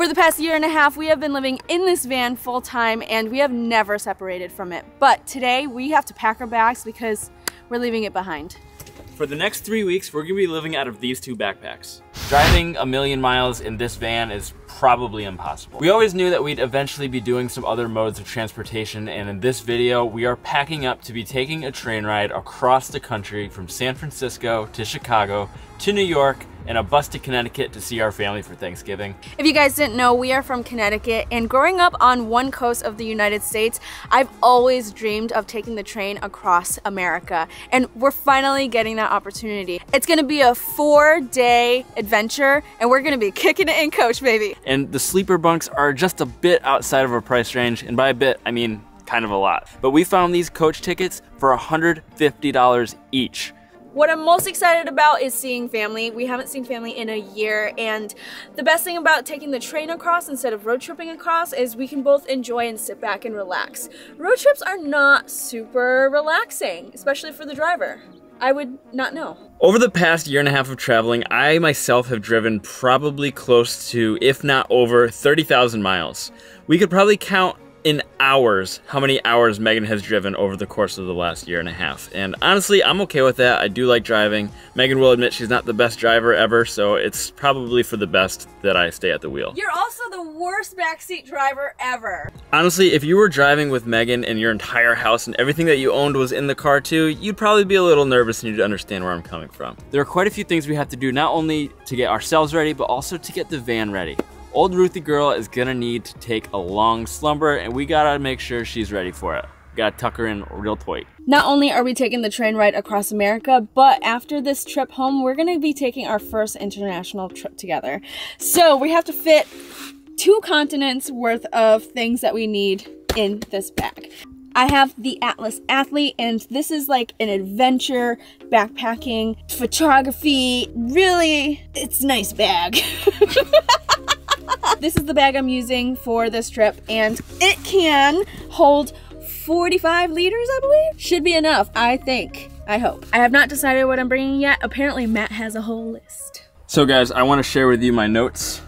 For the past year and a half, we have been living in this van full time and we have never separated from it. But today we have to pack our bags because we're leaving it behind. For the next 3 weeks, we're gonna be living out of these two backpacks. Driving a million miles in this van is probably impossible. We always knew that we'd eventually be doing some other modes of transportation, and in this video, we are packing up to be taking a train ride across the country from San Francisco to Chicago to New York and a bus to Connecticut to see our family for Thanksgiving. If you guys didn't know, we are from Connecticut, and growing up on one coast of the United States, I've always dreamed of taking the train across America, and we're finally getting that opportunity. It's gonna be a 4-day adventure, and we're gonna be kicking it in coach, baby. And the sleeper bunks are just a bit outside of our price range, and by a bit, I mean kind of a lot. But we found these coach tickets for $150 each. What I'm most excited about is seeing family. We haven't seen family in a year, and the best thing about taking the train across instead of road tripping across is we can both enjoy and sit back and relax. Road trips are not super relaxing, especially for the driver. I would not know. Over the past year and a half of traveling, I myself have driven probably close to, if not over, 30,000 miles. We could probably count in hours how many hours Meghan has driven over the course of the last year and a half. And honestly, I'm okay with that. I do like driving. Meghan will admit she's not the best driver ever, so it's probably for the best that I stay at the wheel. You're also the worst backseat driver ever. Honestly, if you were driving with Meghan and your entire house and everything that you owned was in the car too, you'd probably be a little nervous and you'd understand where I'm coming from. There are quite a few things we have to do, not only to get ourselves ready, but also to get the van ready. Old Ruthie girl is gonna need to take a long slumber, and we gotta make sure she's ready for it. We gotta tuck her in real tight. Not only are we taking the train ride across America, but after this trip home, we're gonna be taking our first international trip together. So we have to fit 2 continents worth of things that we need in this bag. I have the Atlas Athlete, and this is like an adventure, backpacking, photography, really, it's a nice bag. This is the bag I'm using for this trip, and it can hold 45 liters, I believe. Should be enough, I think. I hope. I have not decided what I'm bringing yet. Apparently, Matt has a whole list. So guys, I want to share with you my notes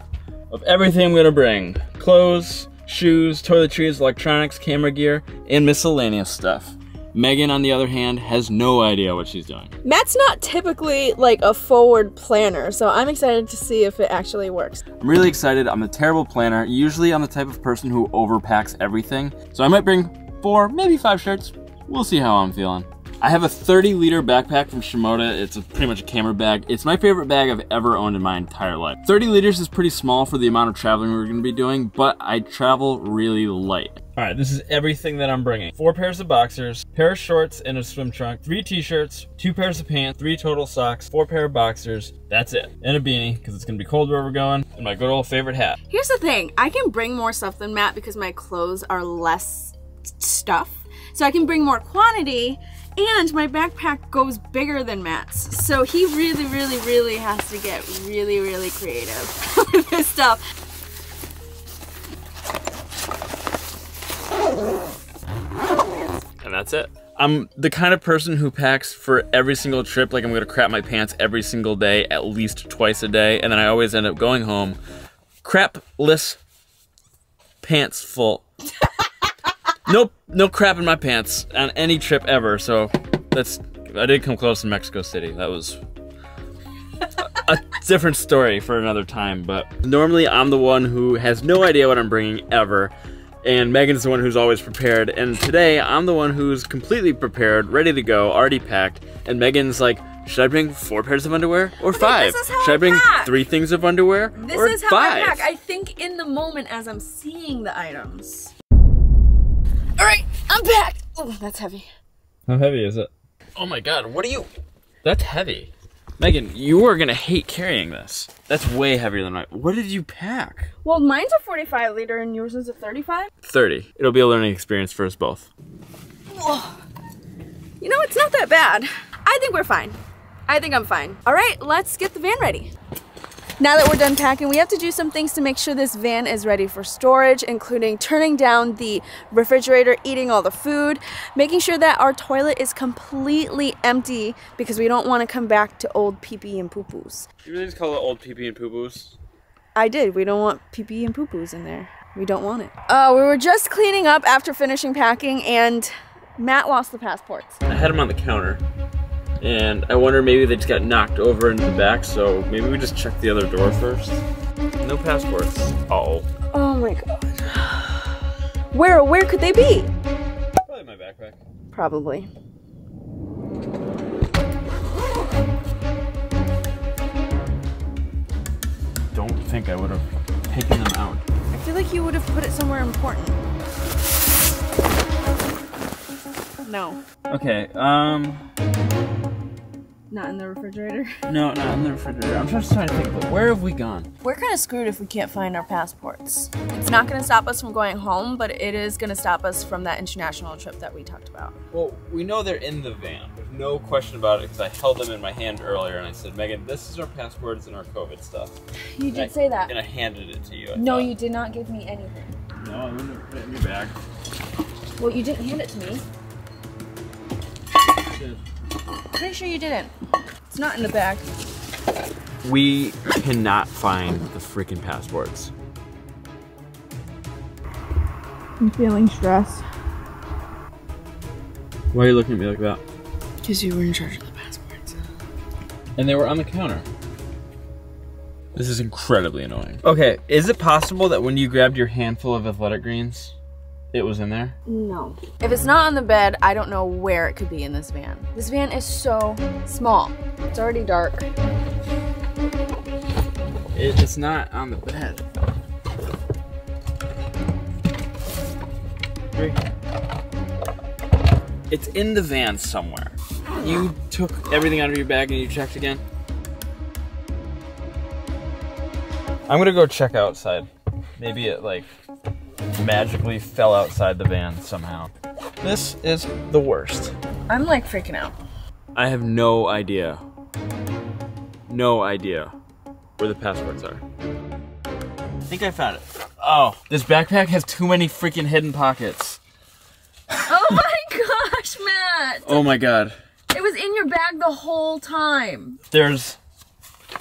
of everything I'm gonna bring. Clothes, shoes, toiletries, electronics, camera gear, and miscellaneous stuff. Meghan, on the other hand, has no idea what she's doing. Matt's not typically like a forward planner, so I'm excited to see if it actually works. I'm really excited. I'm a terrible planner. Usually I'm the type of person who overpacks everything. So I might bring 4, maybe 5 shirts. We'll see how I'm feeling. I have a 30-liter backpack from Shimoda. It's pretty much a camera bag. It's my favorite bag I've ever owned in my entire life. 30 liters is pretty small for the amount of traveling we're gonna be doing, but I travel really light. All right, this is everything that I'm bringing. 4 pairs of boxers, pair of shorts and a swim trunk, 3 t-shirts, 2 pairs of pants, 3 total socks, 4 pair of boxers. That's it. And a beanie, because it's gonna be cold where we're going, and my good old favorite hat. Here's the thing, I can bring more stuff than Matt because my clothes are less stuff. So I can bring more quantity, and my backpack goes bigger than Matt's. So he really has to get really creative with his stuff. And that's it. I'm the kind of person who packs for every single trip, like I'm gonna crap my pants every single day, at least twice a day, and then I always end up going home crapless, pants full. No crap in my pants on any trip ever, so I did come close in Mexico City. That was a different story for another time, but normally I'm the one who has no idea what I'm bringing ever, and Meghan's the one who's always prepared, and today I'm the one who's completely prepared, ready to go, already packed, and Meghan's like, should I bring 4 pairs of underwear or 5? Should I bring 3 things of underwear or 5? This is how I pack. I think in the moment as I'm seeing the items. All right, I'm packed. Oh, that's heavy. How heavy is it? Oh my God, what are you? That's heavy. Meghan, you are gonna hate carrying this. That's way heavier than what did you pack? Well, mine's a 45 liter and yours is a 35? 30. It'll be a learning experience for us both. Oh. You know, it's not that bad. I think we're fine. I think I'm fine. All right, let's get the van ready. Now that we're done packing, we have to do some things to make sure this van is ready for storage, including turning down the refrigerator, eating all the food, making sure that our toilet is completely empty because we don't want to come back to old pee-pee and poo-poos. You really just call it old pee-pee and poo-poos? I did. We don't want pee-pee and poo-poos in there. We don't want it. We were just cleaning up after finishing packing and Matt lost the passports. I had them on the counter and I wonder maybe they just got knocked over into the back, so maybe we just check the other door first. No passports. Uh-oh. Oh my god. Where could they be? Probably my backpack. Probably. Don't think I would have taken them out. I feel like you would have put it somewhere important. No. Okay, Not in the refrigerator. no, not in the refrigerator. I'm just trying to think, but where have we gone? We're kind of screwed if we can't find our passports. It's not going to stop us from going home, but it is going to stop us from that international trip that we talked about. Well, we know they're in the van. There's no question about it because I held them in my hand earlier and I said, Megan, this is our passports and our COVID stuff. You did say that. And I handed it to you. No, you did not give me anything. No, I wouldn't have put it in your bag. Well, you didn't hand it to me. I did. Pretty sure you didn't. It's not in the bag. We cannot find the freaking passports. I'm feeling stressed. Why are you looking at me like that? Because you were in charge of the passports. And they were on the counter. This is incredibly annoying. Okay, is it possible that when you grabbed your handful of athletic greens, it was in there? No. If it's not on the bed, I don't know where it could be in this van. This van is so small. It's already dark. It's not on the bed. It's in the van somewhere. You took everything out of your bag and you checked again? I'm gonna go check outside. Maybe it like magically fell outside the van somehow. This is the worst. I'm like freaking out. I have no idea. No idea where the passports are. I think I found it. Oh, this backpack has too many freaking hidden pockets. Oh my gosh, Matt! Oh my god. It was in your bag the whole time. There's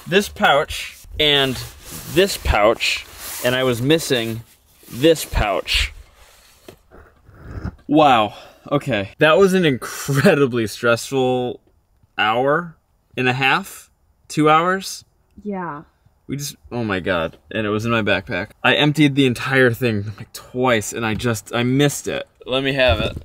this pouch and this pouch, and I was missing this pouch. Wow. Okay. That was an incredibly stressful hour and a half, 2 hours. Yeah. Oh my god. And it was in my backpack. I emptied the entire thing like twice and I missed it. Let me have it.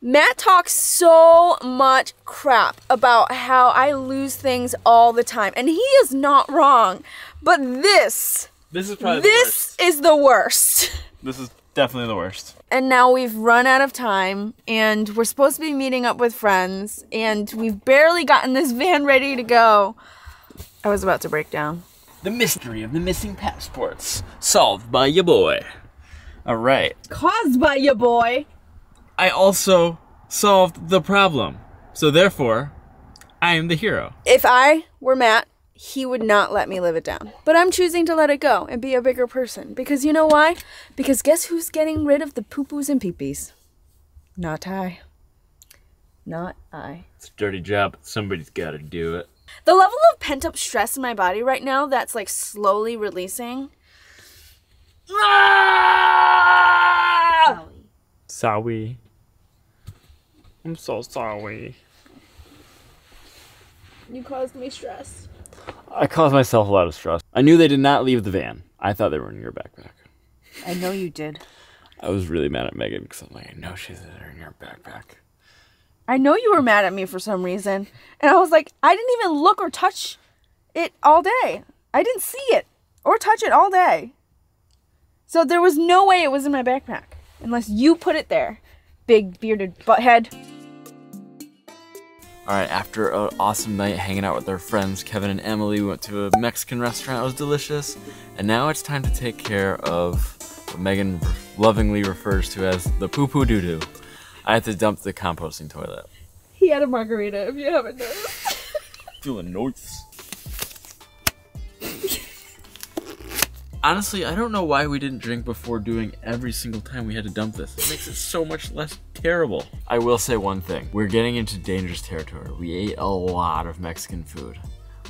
Matt talks so much crap about how I lose things all the time, and he is not wrong. But this is probably the worst. Is the worst. This is definitely the worst. And now we've run out of time, and we're supposed to be meeting up with friends, and we've barely gotten this van ready to go. I was about to break down. The mystery of the missing passports, solved by ya boy. All right. Caused by ya boy. I also solved the problem. So therefore, I am the hero. If I were Matt, he would not let me live it down. But I'm choosing to let it go and be a bigger person. Because you know why? Because guess who's getting rid of the poo-poos and pee-pees? Not I. Not I. It's a dirty job, but somebody's got to do it. The level of pent-up stress in my body right now that's like slowly releasing. Sorry. I'm so sorry. You caused me stress. I caused myself a lot of stress. I knew they did not leave the van. I thought they were in your backpack. I know you did. I was really mad at Megan because I'm like, I know she's in your backpack. I know you were mad at me for some reason. And I was like, I didn't even look or touch it all day. I didn't see it or touch it all day. So there was no way it was in my backpack. Unless you put it there, big bearded butthead. All right, after an awesome night hanging out with our friends, Kevin and Emily, we went to a Mexican restaurant. It was delicious. And now it's time to take care of what Megan lovingly refers to as the poo-poo doo-doo. I had to dump the composting toilet. He had a margarita, if you haven't noticed. Feeling nice. Honestly, I don't know why we didn't drink before doing every single time we had to dump this. It makes it so much less terrible. I will say one thing. We're getting into dangerous territory. We ate a lot of Mexican food.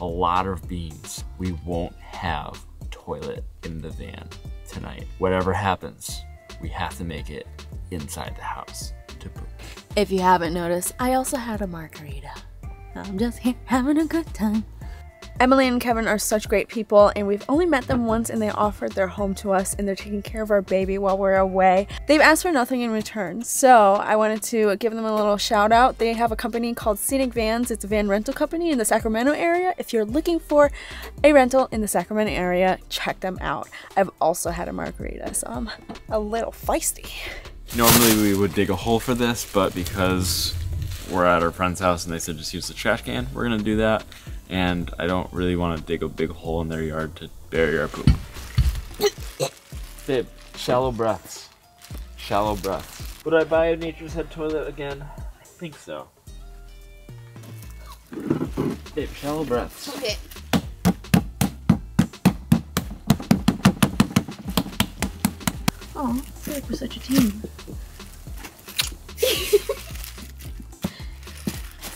A lot of beans. We won't have toilet in the van tonight. Whatever happens, we have to make it inside the house to poop. If you haven't noticed, I also had a margarita. I'm just here having a good time. Emily and Kevin are such great people, and we've only met them once, and they offered their home to us, and they're taking care of our baby while we're away. They've asked for nothing in return, so I wanted to give them a little shout out. They have a company called Scenic Vans. It's a van rental company in the Sacramento area. If you're looking for a rental in the Sacramento area, check them out. I've also had a margarita, so I'm a little feisty. Normally we would dig a hole for this, but because we're at our friend's house and they said just use the trash can, we're gonna do that. And I don't really want to dig a big hole in their yard to bury our poop. Babe, shallow breaths. Shallow breaths. Would I buy a Nature's Head toilet again? I think so. Babe, shallow breaths. Okay. Oh, I feel like we're such a team.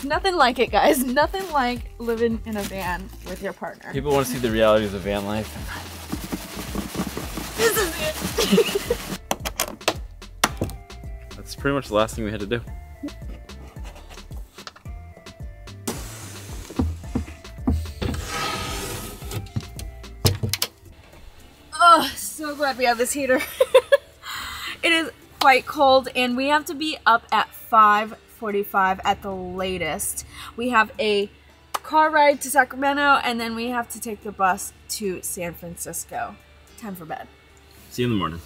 Nothing like it, guys. Nothing like living in a van with your partner. People want to see the realities of van life. This is it. That's pretty much the last thing we had to do. Oh, so glad we have this heater. It is quite cold, and we have to be up at 5:45 at the latest. We have a car ride to Sacramento, and then we have to take the bus to San Francisco. Time for bed. See you in the morning.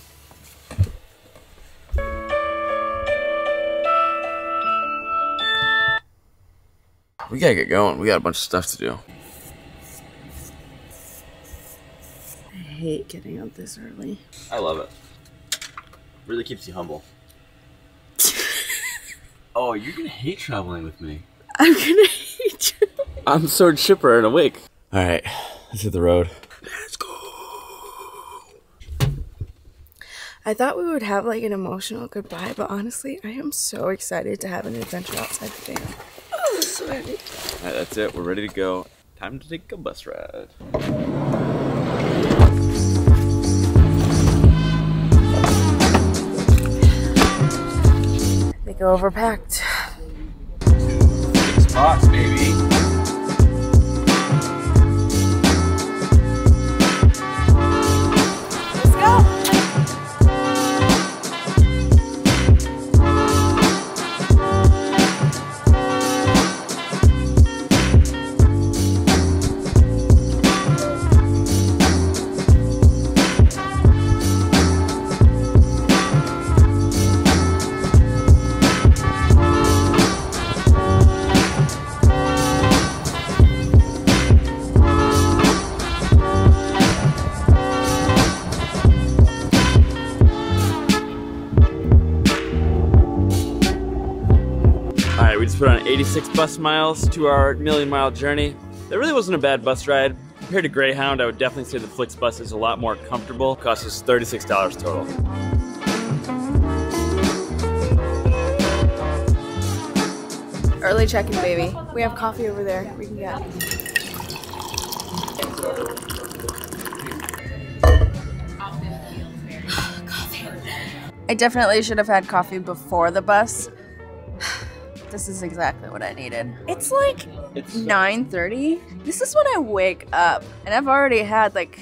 We gotta get going. We got a bunch of stuff to do. I hate getting up this early. I love it. Really keeps you humble. Oh, you're gonna hate traveling with me. I'm gonna hate you. I'm so chipper and awake. All right, let's hit the road. Let's go. I thought we would have like an emotional goodbye, but honestly, I am so excited to have an adventure outside the van. Oh, so happy. All right, that's it. We're ready to go. Time to take a bus ride. They go overpacked. 6 bucks, baby. Let's go. We just put on 86 bus miles to our million-mile journey. That really wasn't a bad bus ride. Compared to Greyhound, I would definitely say the Flixbus is a lot more comfortable. It cost us $36 total. Early check-in, baby. We have coffee over there. We can get. Coffee. I definitely should have had coffee before the bus. This is exactly what I needed. It's like 9:30. This is when I wake up, and I've already had like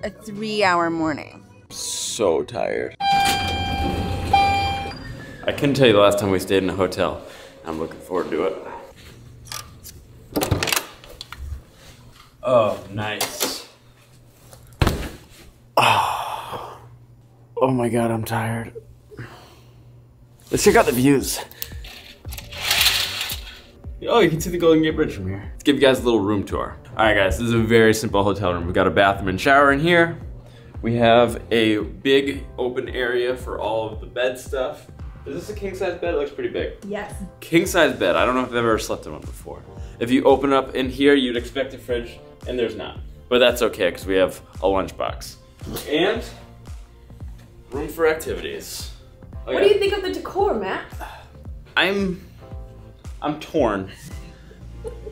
a 3-hour morning. So tired. I couldn't tell you the last time we stayed in a hotel. I'm looking forward to it. Oh, nice. Oh my God, I'm tired. Let's check out the views. Oh, you can see the Golden Gate Bridge from here. Let's give you guys a little room tour. All right, guys, this is a very simple hotel room. We've got a bathroom and shower in here. We have a big open area for all of the bed stuff. Is this a king size bed? It looks pretty big. Yes. King size bed. I don't know if I've ever slept in one before. If you open up in here, you'd expect a fridge, and there's not. But that's okay, because we have a lunchbox. And room for activities. Okay. What do you think of the decor, Matt? I'm torn.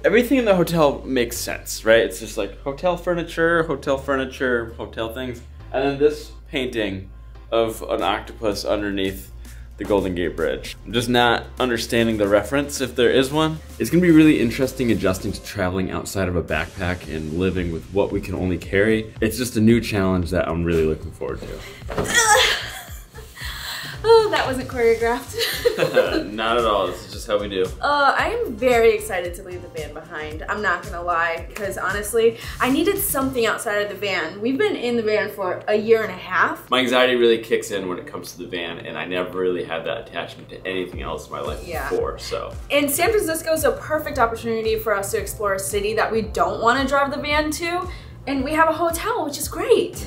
everything in the hotel makes sense, right? It's just like hotel furniture, hotel things. And then this painting of an octopus underneath the Golden Gate Bridge. I'm just not understanding the reference, if there is one. It's gonna be really interesting adjusting to traveling outside of a backpack and living with what we can only carry. It's just a new challenge that I'm really looking forward to. Oh, that wasn't choreographed. Not at all, this is just how we do. I am very excited to leave the van behind. I'm not gonna lie, because honestly, I needed something outside of the van. We've been in the van for a year and a half. My anxiety really kicks in when it comes to the van, and I never really had that attachment to anything else in my life before, so. And San Francisco is a perfect opportunity for us to explore a city that we don't wanna drive the van to, and we have a hotel, which is great.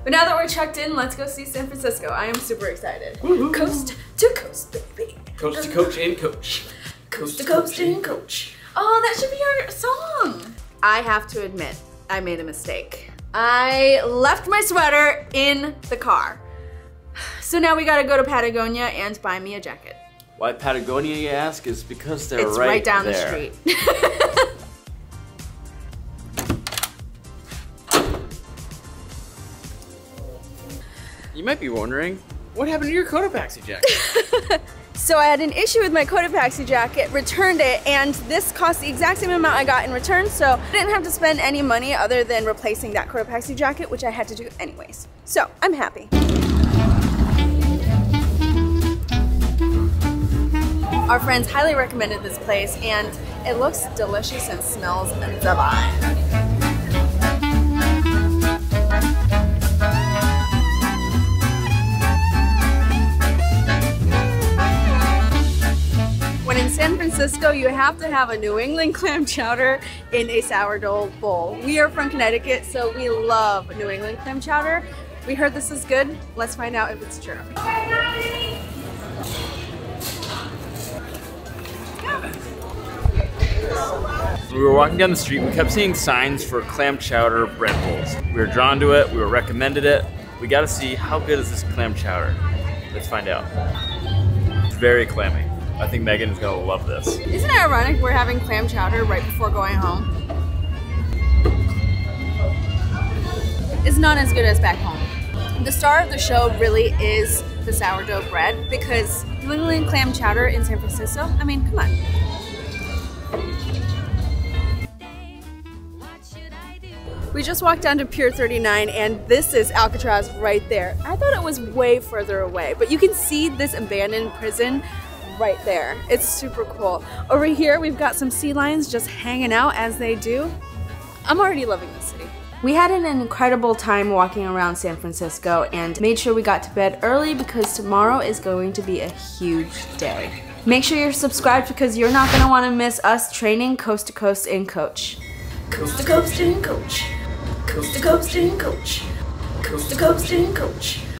But now that we're checked in, let's go see San Francisco. I am super excited. Coast to coast, baby. Coast to coach and coach. Coast to coast and coach. Oh, that should be our song. I have to admit, I made a mistake. I left my sweater in the car. So now we gotta go to Patagonia and buy me a jacket. Why Patagonia, you ask, is because they're it's right down there. The street. You might be wondering, what happened to your Cotopaxi jacket? So I had an issue with my Cotopaxi jacket, returned it, and this cost the exact same amount I got in return, so I didn't have to spend any money other than replacing that Cotopaxi jacket, which I had to do anyways. So I'm happy. Our friends highly recommended this place, and it looks delicious and smells divine. When in San Francisco, you have to have a New England clam chowder in a sourdough bowl. We are from Connecticut, so we love New England clam chowder. We heard this is good. Let's find out if it's true. We were walking down the street, we kept seeing signs for clam chowder bread bowls. We were drawn to it, we were recommended it. We gotta see, how good is this clam chowder? Let's find out. It's very clammy. I think Megan is gonna love this. Isn't it ironic we're having clam chowder right before going home? It's not as good as back home. The star of the show really is the sourdough bread, because New England clam chowder in San Francisco, I mean, come on. We just walked down to Pier 39 and this is Alcatraz right there. I thought it was way further away, but you can see this abandoned prison right there. It's super cool. Over here, we've got some sea lions just hanging out as they do. I'm already loving this city. We had an incredible time walking around San Francisco and made sure we got to bed early because tomorrow is going to be a huge day. Make sure you're subscribed because you're not gonna wanna miss us training coast to coast in coach. Coast to coast in coach. Coast to coast in coach. Coast to coast in coach.